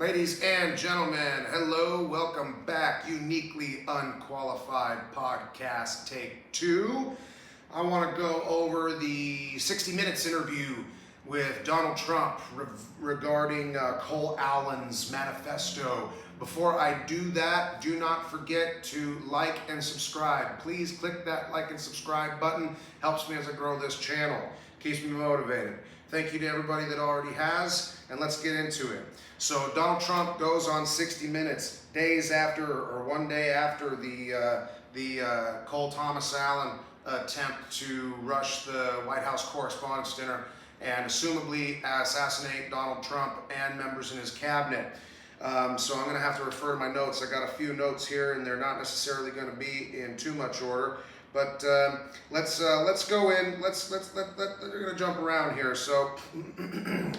Ladies and gentlemen, hello, welcome back. Uniquely Unqualified Podcast Take Two. I want to go over the 60 Minutes interview with Donald Trump regarding Cole Allen's manifesto. Before I do that, do not forget to like and subscribe. Please click that like and subscribe button. Helps me as I grow this channel. Keeps me motivated. Thank you to everybody that already has, and let's get into it. So Donald Trump goes on 60 Minutes days after, or one day after the Cole Thomas Allen attempt to rush the White House Correspondents' Dinner and assumably assassinate Donald Trump and members in his cabinet. So I'm going to have to refer to my notes. I got a few notes here, and they're not necessarily going to be in too much order. But let's go in. We're going to jump around here. So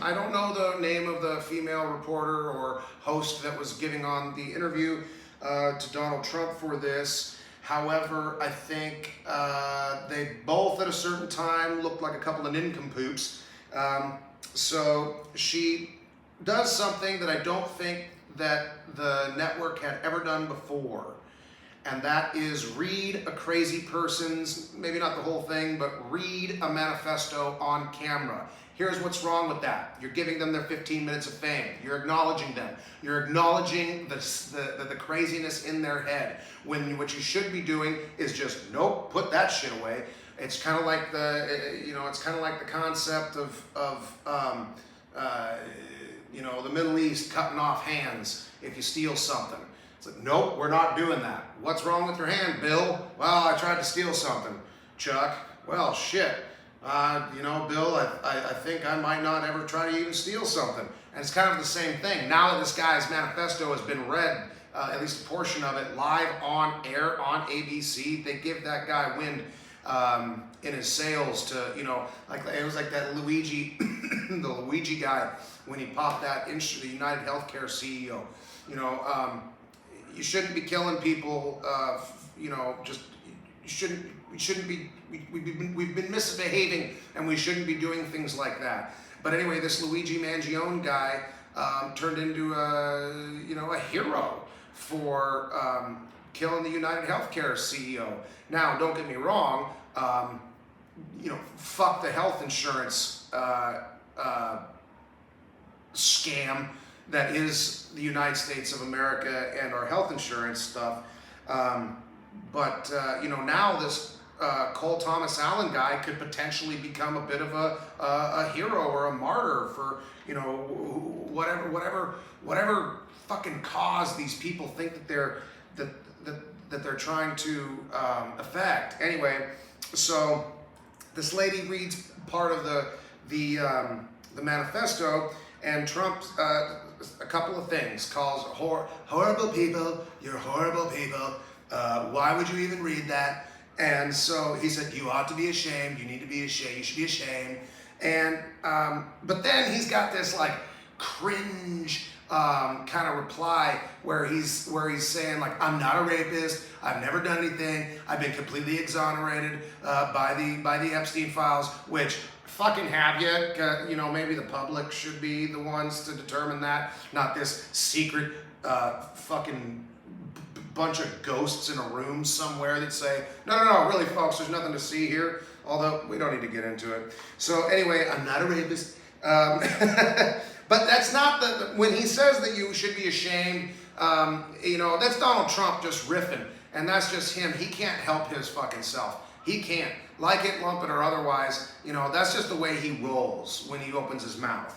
I don't know the name of the female reporter or host that was giving on the interview to Donald Trump for this. However, I think they both at a certain time looked like a couple of nincompoops. So she does something that I don't think that the network had ever done before. And that is read a crazy person's, maybe not the whole thing, but read a manifesto on camera. Here's what's wrong with that. You're giving them their 15 minutes of fame. You're acknowledging them. You're acknowledging the craziness in their head. When what you should be doing is just, nope, put that shit away. It's kind of like the concept of the Middle East cutting off hands if you steal something. It's like, nope, we're not doing that. What's wrong with your hand, Bill? Well, I tried to steal something. Chuck, well, shit. Bill, I think I might not ever try to even steal something. And it's kind of the same thing. Now that this guy's manifesto has been read, at least a portion of it, live on air on ABC, they give that guy wind in his sails to, it was like that Luigi, the Luigi guy, when he popped that into the United Healthcare CEO. You shouldn't be killing people. We've been misbehaving, and we shouldn't be doing things like that. But anyway, this Luigi Mangione guy turned into a hero for killing the United Healthcare CEO. Now, don't get me wrong. Fuck the health insurance scam that is the United States of America and our health insurance stuff. But now this Cole Thomas Allen guy could potentially become a bit of a hero or a martyr for, whatever fucking cause these people think that they're trying to affect. Anyway, so this lady reads part of the manifesto, and Trump, a couple of things, calls horrible people, you're horrible people, why would you even read that? And so he said, you ought to be ashamed, you need to be ashamed, you should be ashamed. And, but then he's got this like cringe kind of reply where he's saying like, I'm not a rapist, I've never done anything, I've been completely exonerated by the Epstein files, which fucking have you. Maybe the public should be the ones to determine that, not this secret fucking bunch of ghosts in a room somewhere that say, no, really folks, there's nothing to see here, although we don't need to get into it. So anyway, I'm not a rapist. But that's not when he says that you should be ashamed, that's Donald Trump just riffing, and that's just him. He can't help his fucking self. He can't. Like it, lump it, or otherwise, that's just the way he rolls when he opens his mouth.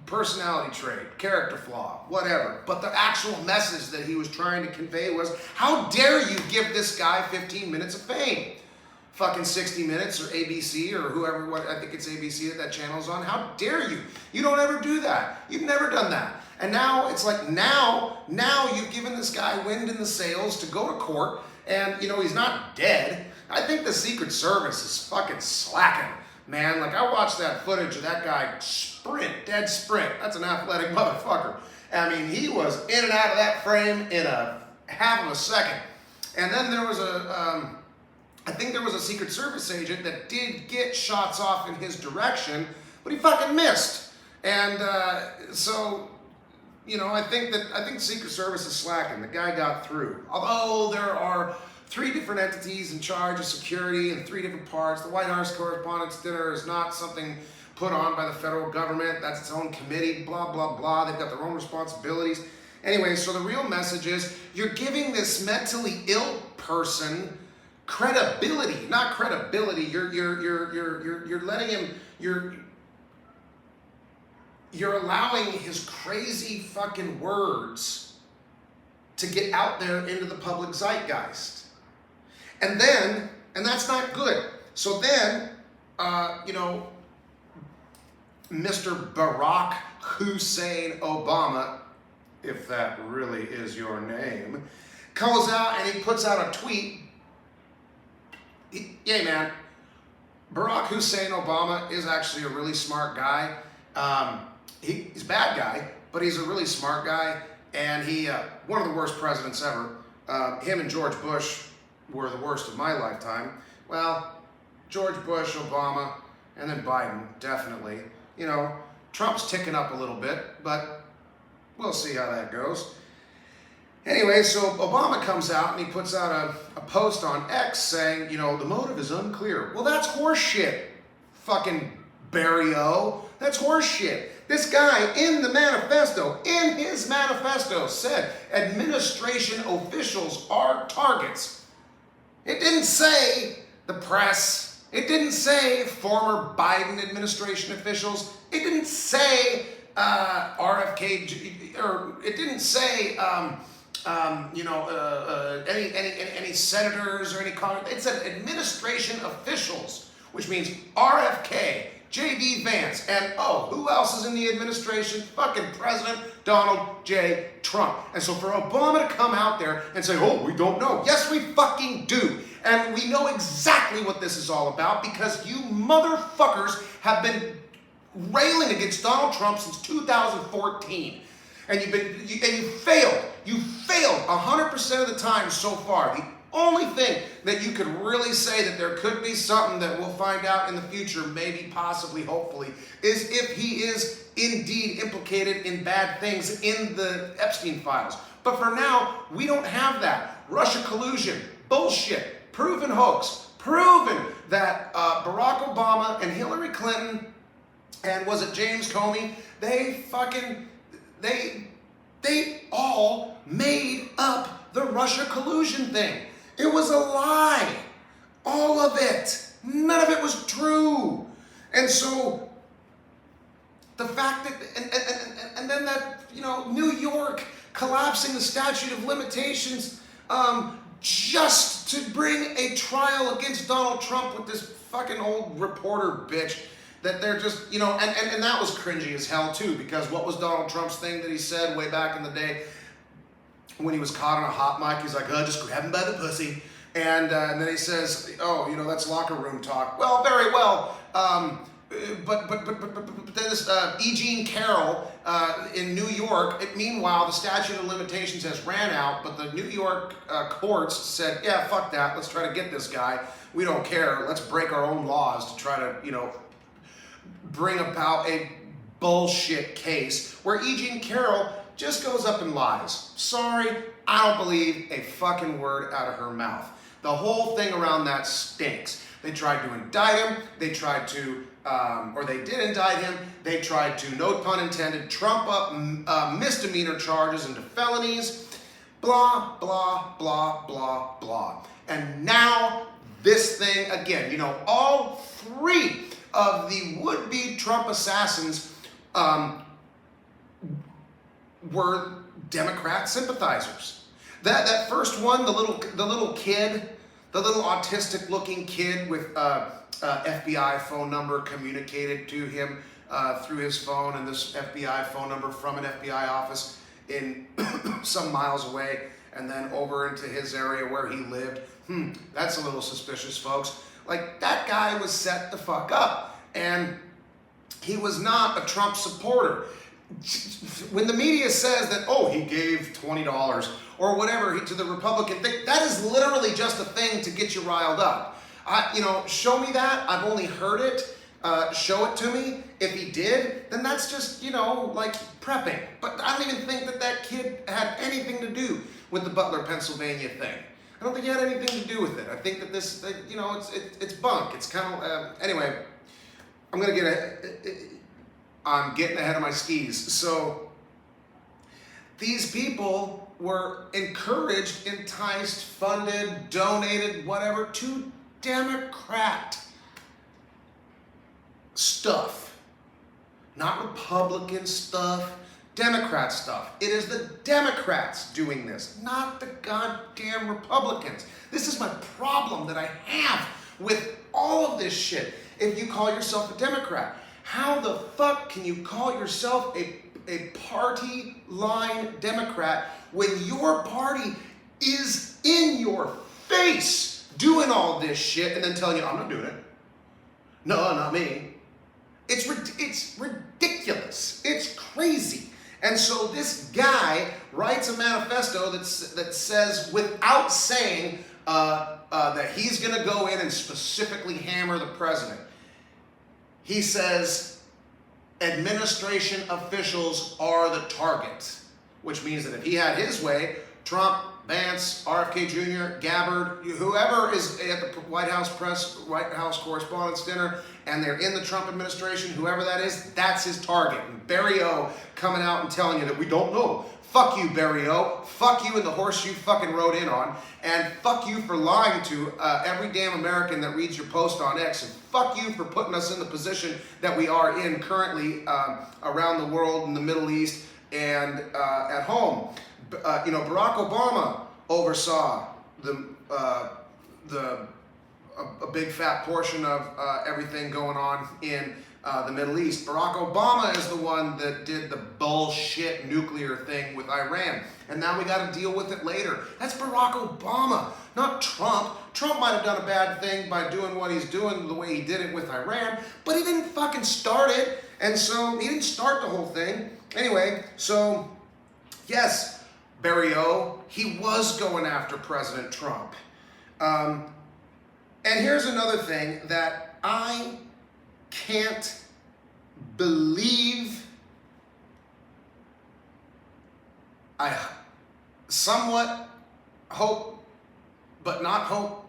Personality trait, character flaw, whatever. But the actual message that he was trying to convey was, how dare you give this guy 15 minutes of fame? Fucking 60 Minutes or ABC or whoever, I think it's ABC that channel's on. How dare you? You don't ever do that. You've never done that. And now it's like, now you've given this guy wind in the sails to go to court. And, he's not dead. I think the Secret Service is fucking slacking, man. Like, I watched that footage of that guy dead sprint. That's an athletic motherfucker. I mean, he was in and out of that frame in a half of a second. And then there was I think there was a Secret Service agent that did get shots off in his direction, but he fucking missed. And so, I think the Secret Service is slacking. The guy got through. Although there are 3 different entities in charge of security in 3 different parts. The White House Correspondents' Dinner is not something put on by the federal government. That's its own committee, blah, blah, blah. They've got their own responsibilities. Anyway, so the real message is you're giving this mentally ill person credibility, not credibility. You're letting him, you're allowing his crazy fucking words to get out there into the public zeitgeist. And that's not good. So then, Mr. Barack Hussein Obama, if that really is your name, goes out and he puts out a tweet. Yeah, man, Barack Hussein Obama is actually a really smart guy. He's a bad guy, but he's a really smart guy, and he one of the worst presidents ever. Him and George Bush were the worst of my lifetime. Well, George Bush, Obama, and then Biden, definitely. Trump's ticking up a little bit, but we'll see how that goes. Anyway, so Obama comes out and he puts out a post on X saying, the motive is unclear. Well, that's horseshit, fucking Barry-O. That's horseshit. This guy in his manifesto said administration officials are targets. It didn't say the press. It didn't say former Biden administration officials. It didn't say RFK, or it didn't say any senators or any Congress. It said administration officials, which means RFK, J.D. Vance, and who else is in the administration? Fucking President Donald J. Trump. And so for Obama to come out there and say, we don't know. Yes, we fucking do. And we know exactly what this is all about because you motherfuckers have been railing against Donald Trump since 2014. And you failed. You failed 100% of the time so far. The only thing that you could really say that there could be something that we'll find out in the future, maybe, possibly, hopefully, is if he is indeed implicated in bad things in the Epstein files. But for now, we don't have that. Russia collusion, bullshit, proven hoax, proven that Barack Obama and Hillary Clinton and was it James Comey, they all made up the Russia collusion thing. It was a lie. All of it. None of it was true. And so the fact that, and then that, New York collapsing the statute of limitations just to bring a trial against Donald Trump with this fucking old reporter bitch that they're just, and that was cringy as hell too, because what was Donald Trump's thing that he said way back in the day when he was caught on a hot mic? He's like, just grab him by the pussy. And then he says, that's locker room talk. Well, very well. But then this E. Jean Carroll in New York, meanwhile, the statute of limitations has ran out, but the New York courts said, yeah, fuck that. Let's try to get this guy. We don't care. Let's break our own laws to try to, bring about a bullshit case where E. Jean Carroll just goes up and lies. Sorry, I don't believe a fucking word out of her mouth. The whole thing around that stinks. They tried to indict him. They tried to, or they did indict him. They tried to, no pun intended, trump up misdemeanor charges into felonies. Blah, blah, blah, blah, blah. And now this thing again, all 3 of the would-be Trump assassins were Democrat sympathizers. That first one, the little kid, the little autistic-looking kid with FBI phone number communicated to him through his phone, and this FBI phone number from an FBI office in some miles away, and then over into his area where he lived. That's a little suspicious, folks. Like, that guy was set the fuck up, and he was not a Trump supporter. When the media says that, he gave $20 or whatever to the Republican thing, that is literally just a thing to get you riled up. Show me that. I've only heard it. show it to me. If he did, then that's just, like prepping. But I don't even think that kid had anything to do with the Butler, Pennsylvania thing. I don't think he had anything to do with it. I think that it's bunk. It's kind of, anyway, I'm getting ahead of my skis. So these people were encouraged, enticed, funded, donated, whatever, to Democrat stuff. Not Republican stuff, Democrat stuff. It is the Democrats doing this, not the goddamn Republicans. This is my problem that I have with all of this shit. If you call yourself a Democrat, how the fuck can you call yourself a party line Democrat when your party is in your face doing all this shit and then telling you, I'm not doing it. No, not me. It's ridiculous. It's crazy. And so this guy writes a manifesto that says, without saying that he's going to go in and specifically hammer the president, he says administration officials are the target, which means that if he had his way, Trump, Vance, RFK Jr., Gabbard, whoever is at the White House Correspondents' Dinner, and they're in the Trump administration, whoever that is, that's his target. And Barry O coming out and telling you that we don't know. Fuck you, Barry O. Fuck you and the horse you fucking rode in on. And fuck you for lying to every damn American that reads your post on X. And fuck you for putting us in the position that we are in currently around the world, in the Middle East, and at home. Barack Obama oversaw a big fat portion of everything going on in the Middle East. Barack Obama is the one that did the bullshit nuclear thing with Iran. And now we got to deal with it later. That's Barack Obama, not Trump. Trump might have done a bad thing by doing what he's doing the way he did it with Iran, but he didn't fucking start it. And so he didn't start the whole thing. Anyway, so yes, Barry O, he was going after President Trump. And here's another thing that I can't believe. I somewhat hope, but not hope.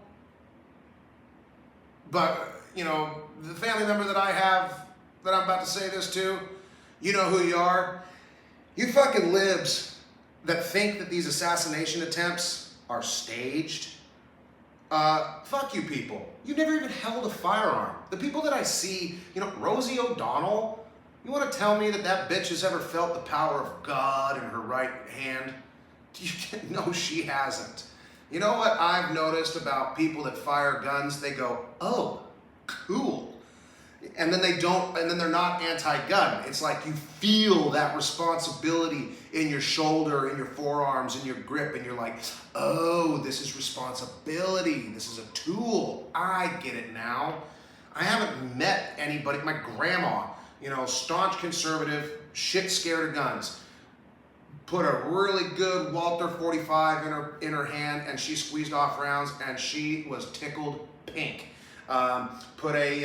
But, the family member that I have that I'm about to say this to, you know who you are. You fucking libs that think that these assassination attempts are staged. Fuck you people. You never even held a firearm. The people that I see, Rosie O'Donnell, you want to tell me that bitch has ever felt the power of God in her right hand? No, she hasn't. You know what I've noticed about people that fire guns? They go, oh, cool. And then they're not anti-gun. It's like you feel that responsibility in your shoulder, in your forearms, in your grip, and you're like, oh, this is responsibility. This is a tool. I get it now. I haven't met anybody, my grandma, staunch conservative, shit scared of guns, put a really good Walther 45 in her hand, and she squeezed off rounds, and she was tickled pink. Put a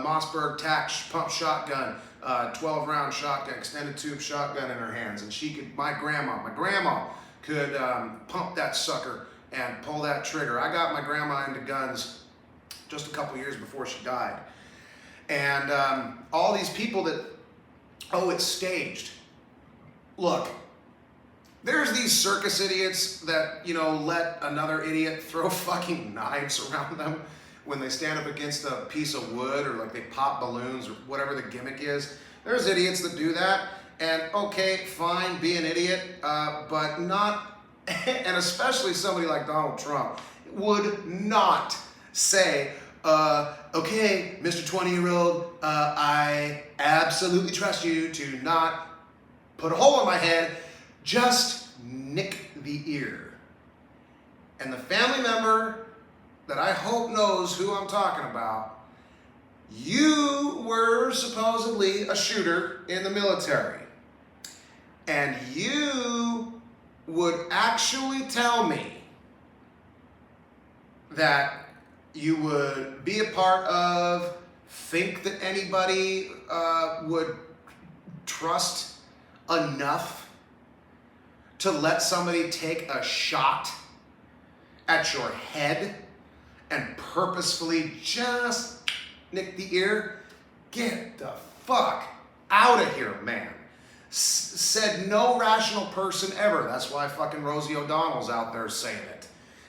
Mossberg TAC pump shotgun, 12-round shotgun, extended tube shotgun in her hands, and my grandma could pump that sucker and pull that trigger. I got my grandma into guns just a couple years before she died. And all these people that, it's staged. Look, there's these circus idiots that, let another idiot throw fucking knives around them when they stand up against a piece of wood, or like they pop balloons, or whatever the gimmick is. There's idiots that do that, and okay, fine, be an idiot, but not, and especially somebody like Donald Trump would not say, okay, Mr. 20-year-old, I absolutely trust you to not put a hole in my head, just nick the ear. And the family member that I hope knows who I'm talking about, you were supposedly a shooter in the military. And you would actually tell me that you would be a part of think that anybody would trust enough to let somebody take a shot at your head and purposefully just nick the ear? Get the fuck out of here, man. Said no rational person ever. That's why fucking Rosie O'Donnell's out there saying it.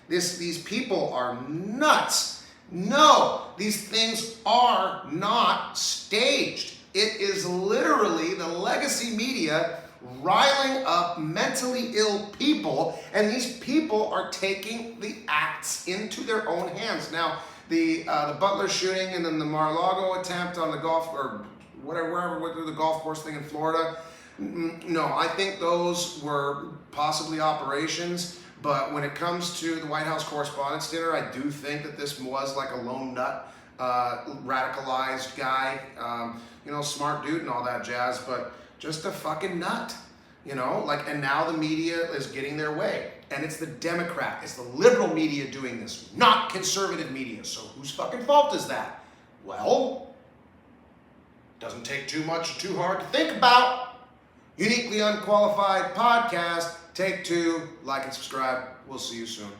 These people are nuts. No, these things are not staged. It is literally the legacy media riling up mentally ill people, and these people are taking the acts into their own hands. Now, the Butler shooting and then the Mar-a-Lago attempt on the golf, or whatever, wherever went through the golf course thing in Florida, no, I think those were possibly operations. But when it comes to the White House Correspondents' Dinner, I do think that this was like a lone nut, radicalized guy, smart dude and all that jazz, but just a fucking nut, and now the media is getting their way. And it's the Democrat, it's the liberal media doing this, not conservative media. So whose fucking fault is that? Well, doesn't take too much or too hard to think about. Uniquely Unqualified Podcast Take Two. Like and subscribe. We'll see you soon.